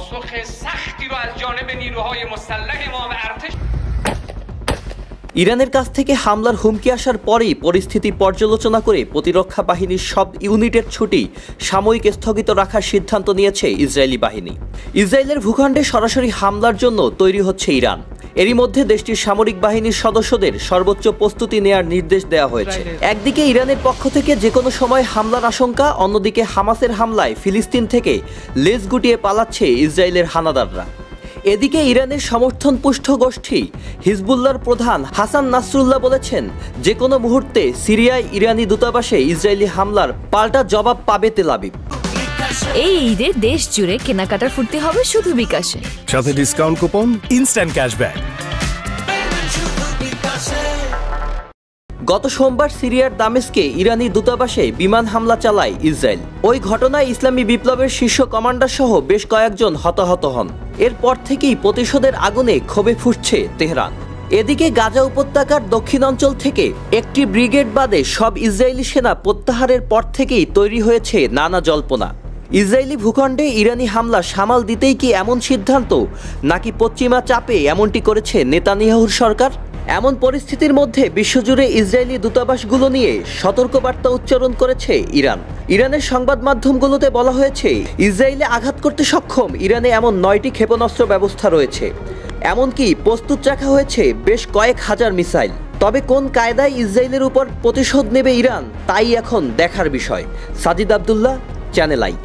پاسخ سختی رو از جانب نیروهای مسلح ما و ارتش ইরানের কাছ থেকে হামলার হুমকি আসার পরেই পরিস্থিতি পর্যালোচনা করে প্রতিরক্ষা বাহিনীর সব ইউনিটের ছুটি সাময়িক স্থগিত রাখার সিদ্ধান্ত নিয়েছে ইসরায়েলি বাহিনী। ইসরায়েলের ভূখণ্ডে সরাসরি হামলার জন্য তৈরি হচ্ছে ইরান। এরই মধ্যে দেশটির সামরিক বাহিনীর সদস্যদের সর্বোচ্চ প্রস্তুতি নেয়ার নির্দেশ দেওয়া হয়েছে। একদিকে ইরানের পক্ষ থেকে যে কোনো সময় হামলার আশঙ্কা, অন্যদিকে হামাসের হামলায় ফিলিস্তিন থেকে লেজ গুটিয়ে পালাচ্ছে ইসরায়েলের হানাদাররা। এদিকে ইরানের সমর্থনপুষ্ট গোষ্ঠী হিজবুল্লাহর প্রধান হাসান নাসরুল্লাহ বলেছেন, যে কোনো মুহূর্তে সিরিয়ায় ইরানি দূতাবাসে ইসরায়েলি হামলার পাল্টা জবাব পাবে তেল আবিব। এই ঈদে দেশ জুড়ে কেনাকাটার ফুর্তি হবে শুধু বিকাশে, সাথে ডিসকাউন্ট কুপন, ইনস্ট্যান্ট ক্যাশব্যাক। গত সোমবার সিরিয়ার দামেস্কে ইরানি দূতাবাসে বিমান হামলা চালায় ইসরায়েল। ওই ঘটনায় ইসলামী বিপ্লবের শীর্ষ কমান্ডার সহ বেশ কয়েকজন হতাহত হন। এরপর থেকেই প্রতিশোধের আগুনে ক্ষোভে ফুটছে তেহরান। এদিকে গাজা উপত্যকার দক্ষিণাঞ্চল থেকে একটি ব্রিগেড বাদে সব ইসরায়েলি সেনা প্রত্যাহারের পর থেকেই তৈরি হয়েছে নানা জল্পনা। ইসরায়েলি ভূখণ্ডে ইরানি হামলা সামাল দিতেই কি এমন সিদ্ধান্ত, নাকি পশ্চিমা চাপে এমনটি করেছে নেতানিয়াহুর সরকার? এমন পরিস্থিতির মধ্যে বিশ্বজুড়ে ইসরায়েলি দূতাবাসগুলো নিয়ে সতর্কবার্তা উচ্চারণ করেছে ইরান। ইরানের সংবাদ মাধ্যমগুলোতে বলা হয়েছে, ইসরায়েলে আঘাত করতে সক্ষম ইরানে এমন 9টি ক্ষেপণাস্ত্র ব্যবস্থা রয়েছে। এমনকি প্রস্তুত রাখা হয়েছে বেশ কয়েক হাজার মিসাইল। তবে কোন কায়দায় ইসরায়েলের উপর প্রতিশোধ নেবে ইরান, তাই এখন দেখার বিষয়। Sajid Abdullah, channel I.